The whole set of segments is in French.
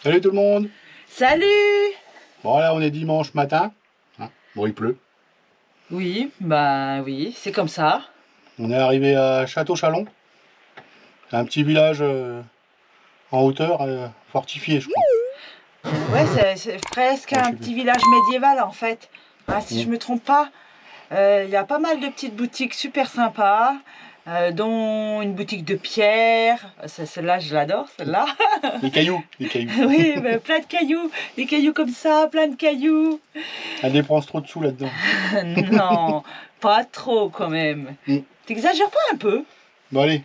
Salut tout le monde. Salut! Bon là on est dimanche matin. Hein, bon il pleut. Oui, bah oui, c'est comme ça. On est arrivé à Château-Chalon. C'est un petit village en hauteur, fortifié je crois. Ouais, c'est presque Ouais, je un sais plus. petit village médiéval en fait. Ah, si je me trompe pas, il y a pas mal de petites boutiques super sympas, dont une boutique de pierre. Celle-là, je l'adore, celle-là. Des cailloux, des cailloux. Oui, mais plein de cailloux, des cailloux comme ça, plein de cailloux. Elle dépense trop de sous là-dedans. Non, pas trop quand même. Mm. T'exagères pas un peu? Bon allez,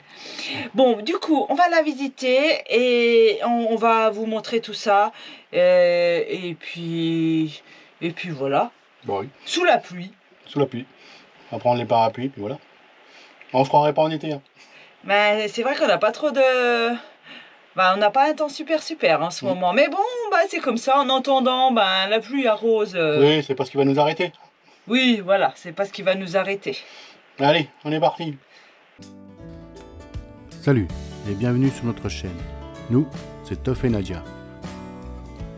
Bon, du coup, on va la visiter et on va vous montrer tout ça. Et puis voilà, bon oui, sous la pluie. sous la pluie. On va prendre les parapluies, puis voilà. On se croirait pas en été. Hein. Mais c'est vrai qu'on n'a pas trop de... Bah, on n'a pas un temps super en ce moment. Mais bon, bah, c'est comme ça. En entendant, bah, la pluie arrose. Oui, c'est pas ce qui va nous arrêter. Oui, voilà, c'est pas ce qui va nous arrêter. Allez, on est parti. Salut et bienvenue sur notre chaîne. Nous, c'est Toff et Nadia.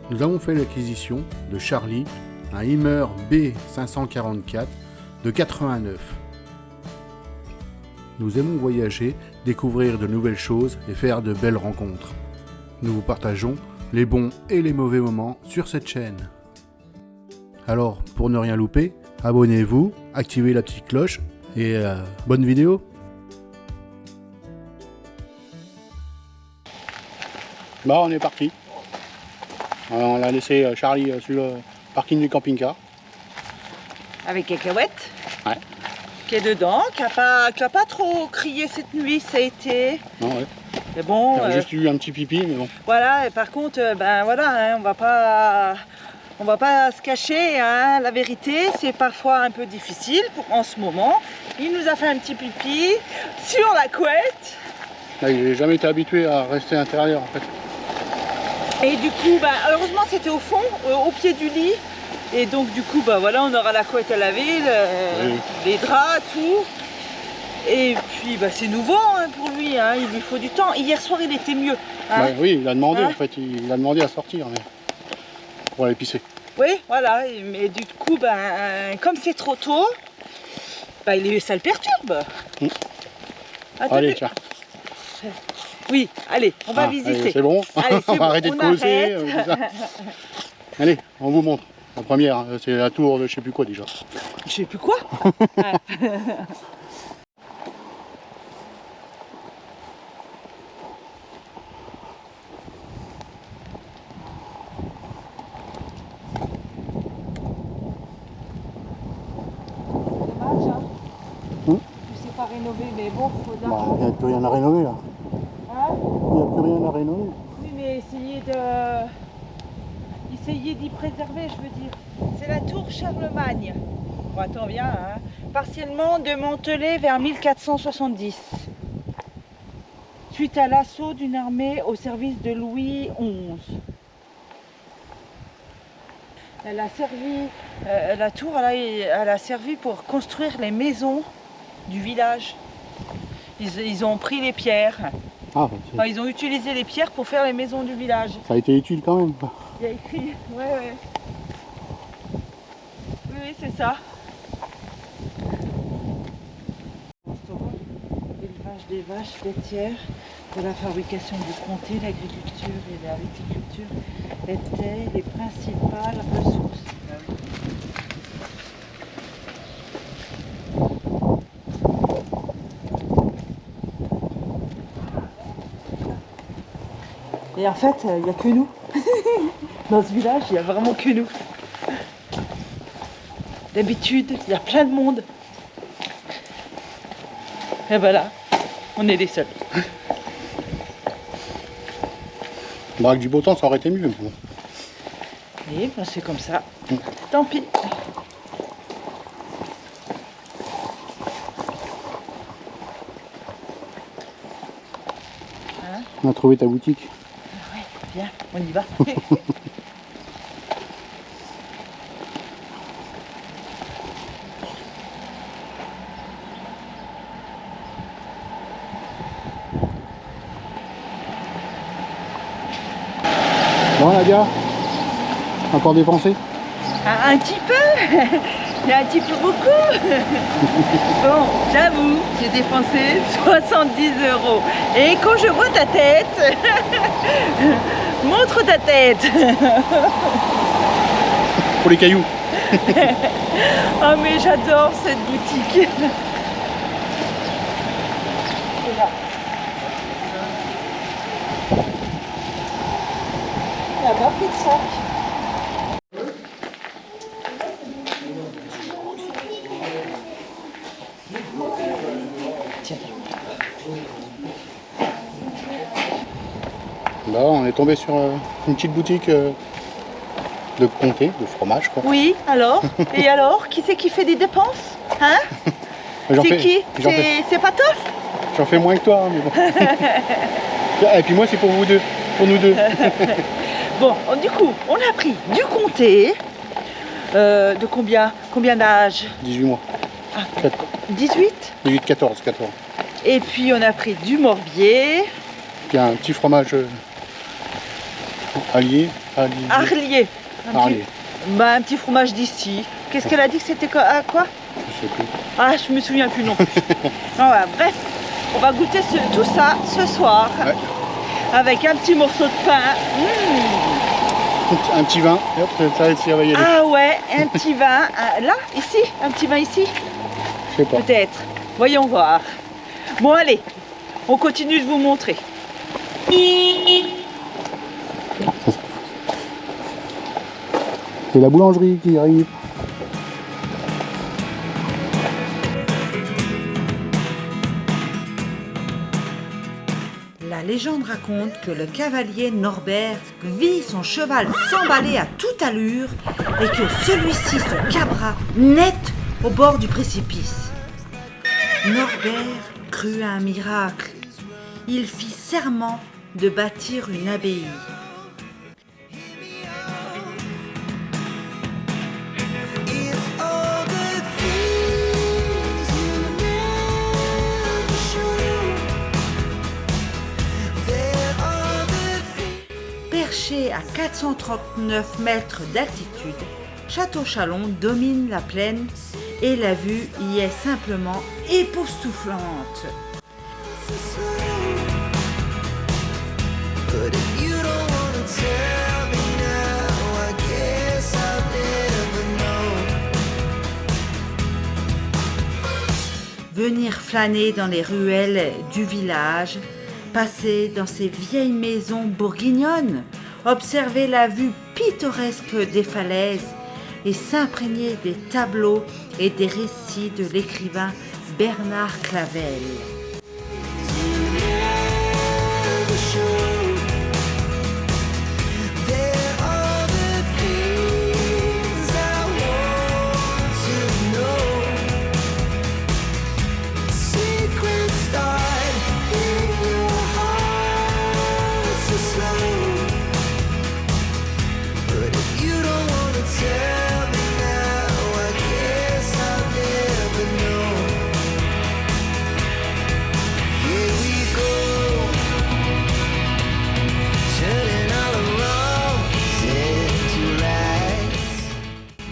Nous avons fait l'acquisition de Charlie, un Hummer B544 de 89. Nous aimons voyager, découvrir de nouvelles choses et faire de belles rencontres. Nous vous partageons les bons et les mauvais moments sur cette chaîne. Alors, pour ne rien louper, abonnez-vous, activez la petite cloche et bonne vidéo. Bah, on est parti. On a laissé Charlie sur le parking du camping-car. Avec Cacahuète. Ouais. Qui est dedans, qui a pas trop crié cette nuit, ça a été. Non, ouais. Mais bon. Il a juste eu un petit pipi, mais bon. Voilà, et par contre, ben voilà, hein, on va pas se cacher, hein, la vérité, c'est parfois un peu difficile en ce moment. Il nous a fait un petit pipi sur la couette. Là, il n'a jamais été habitué à rester à l'intérieur en fait. Et du coup, ben, heureusement c'était au fond, au pied du lit. Et donc du coup, ben, voilà, on aura la couette à laver, Oui. les draps, tout. Et puis ben, c'est nouveau hein, pour lui, hein, il lui faut du temps. Hier soir il était mieux. Hein. Bah, oui, il a demandé Hein en fait, il a demandé à sortir mais... pour aller pisser. Oui, voilà, mais du coup, ben, comme c'est trop tôt, ben, ça le perturbe. Mm. Ah, t'as Allez, vu? tiens. Oui, allez, on va Allez, visiter. c'est bon, Allez, on c'est va bon, arrêter de on causer. arrête. Tout ça. Allez, on vous montre. La première, c'est la tour de je sais plus quoi déjà. Je sais plus quoi. Ah. Dommage, hein. Hmm. C'est pas rénové, mais bon, faut Bah, il n'y a plus rien à rénover là. Hein? Il n'y a plus rien à rénover. Oui, mais essayez d'y préserver, je veux dire. C'est la tour Charlemagne. Bon, attends, viens, hein. Partiellement démantelée vers 1470. Suite à l'assaut d'une armée au service de Louis XI. Elle a servi, la tour, elle a servi pour construire les maisons du village. Ils ont pris les pierres. Ah, Enfin, ils ont utilisé les pierres pour faire les maisons du village. ça a été utile quand même. Il y a écrit, ouais. Oui, c'est ça. L'élevage des vaches laitières pour la fabrication du comté, l'agriculture et la viticulture étaient les principales ressources. Et en fait, il n'y a que nous. Dans ce village, il n'y a vraiment que nous. D'habitude, il y a plein de monde. Et voilà, on est les seuls. Bah, avec du beau temps, ça aurait été mieux. Bon. Et ben, c'est comme ça. Tant pis. Hein? On a trouvé ta boutique. Ouais, viens, on y va. Bon Nadia, encore dépensé? Un petit peu. Il y a un petit peu beaucoup. Bon, j'avoue, j'ai dépensé 70 €. Et quand je vois ta tête, montre ta tête. Pour les cailloux. Oh mais j'adore cette boutique. C'est là. Il y a pas pris de sac. Là, on est tombé sur une petite boutique de comté, de fromage quoi. Oui, alors? Et alors? Qui c'est qui fait des dépenses? Hein? C'est qui? C'est Patof? J'en fais moins que toi, mais bon. Et puis moi, c'est pour vous deux, pour nous deux. Bon, du coup, on a pris du comté. De combien? Combien d'âge? 18 mois. Ah, 18? 18, 14. Et puis on a pris du morbier. Puis un petit fromage Arlier. Arlier. Un petit fromage d'ici. Qu'est-ce qu'elle a dit que c'était quoi? Je sais plus. Ah, je me souviens plus non plus. Voilà, bref, on va goûter tout ça ce soir. Ouais. Avec un petit morceau de pain. Un petit vin, et hop, ça va y aller. Ah ouais, un petit vin. Là, ici, un petit vin ici. Je sais pas. Peut-être. Voyons voir. Bon, allez, on continue de vous montrer. C'est la boulangerie qui arrive. La légende raconte que le cavalier Norbert vit son cheval s'emballer à toute allure et que celui-ci se cabra net au bord du précipice. Norbert crut à un miracle. Il fit serment de bâtir une abbaye. Perché à 439 mètres d'altitude, Château-Chalon domine la plaine et la vue y est simplement époustouflante. Venir flâner dans les ruelles du village, passer dans ces vieilles maisons bourguignonnes, observer la vue pittoresque des falaises et s'imprégner des tableaux et des récits de l'écrivain Bernard Clavel.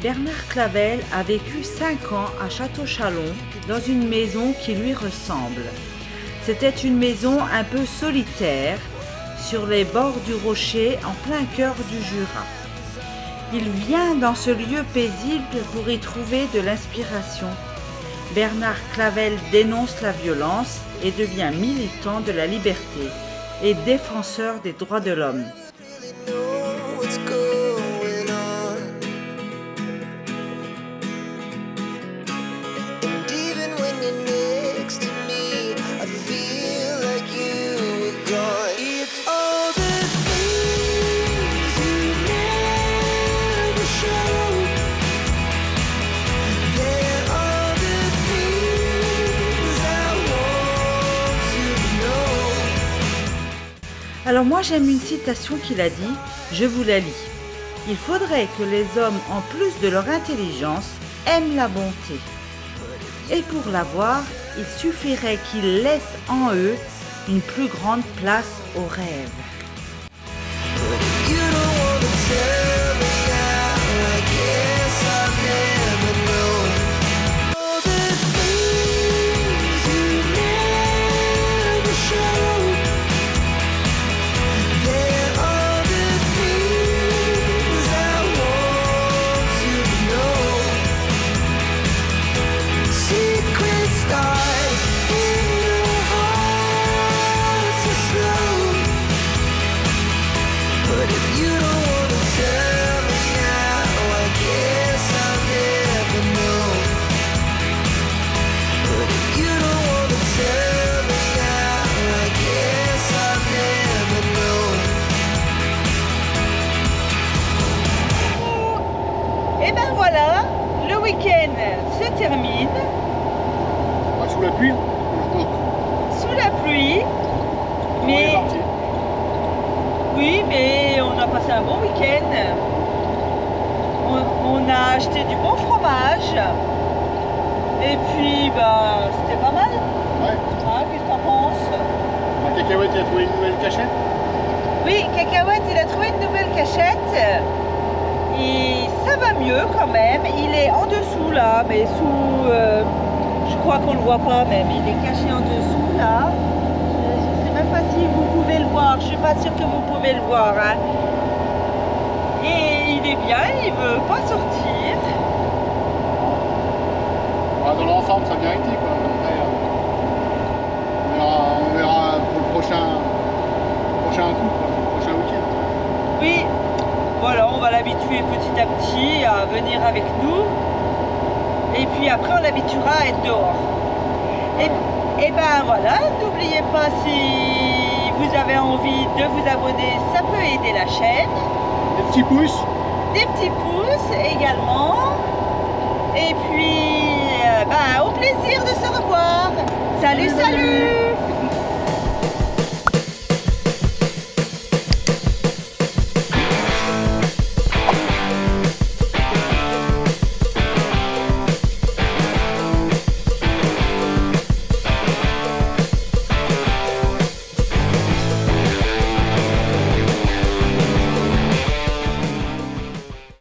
Bernard Clavel a vécu 5 ans à Château-Chalon dans une maison qui lui ressemble. C'était une maison un peu solitaire sur les bords du rocher en plein cœur du Jura. Il vient dans ce lieu paisible pour y trouver de l'inspiration. Bernard Clavel dénonce la violence et devient militant de la liberté et défenseur des droits de l'homme. Alors moi j'aime une citation qu'il a dit, je vous la lis. Il faudrait que les hommes, en plus de leur intelligence, aiment la bonté. Et pour l'avoir, il suffirait qu'ils laissent en eux une plus grande place au rêve. week-end se termine Sous la pluie. sous la pluie, mais oui, mais on a passé un bon week-end. On a acheté du bon fromage. Et puis, bah, c'était pas mal. Ouais. Hein, qu'est-ce que t'en penses? Cacahuète, il a trouvé une nouvelle cachette? Oui, Cacahuète, il a trouvé une nouvelle cachette. Et ça va mieux quand même. Il est en dessous là, mais sous... je crois qu'on le voit pas même. Il est caché en dessous là. Je sais même pas si vous pouvez le voir. Je suis pas sûre que vous pouvez le voir. Hein. Et il est bien, il veut pas sortir. Dans l'ensemble, ça a bien été quoi. Après, on verra pour le prochain coup, quoi, le prochain week-end. Oui, voilà, on va l'habituer petit à petit à venir avec nous. Et puis après, on l'habituera à être dehors. Et ben voilà, n'oubliez pas, si vous avez envie de vous abonner, ça peut aider la chaîne. Des petits pouces. Des petits pouces également. Et puis, ben, au plaisir de se revoir. Salut, salut!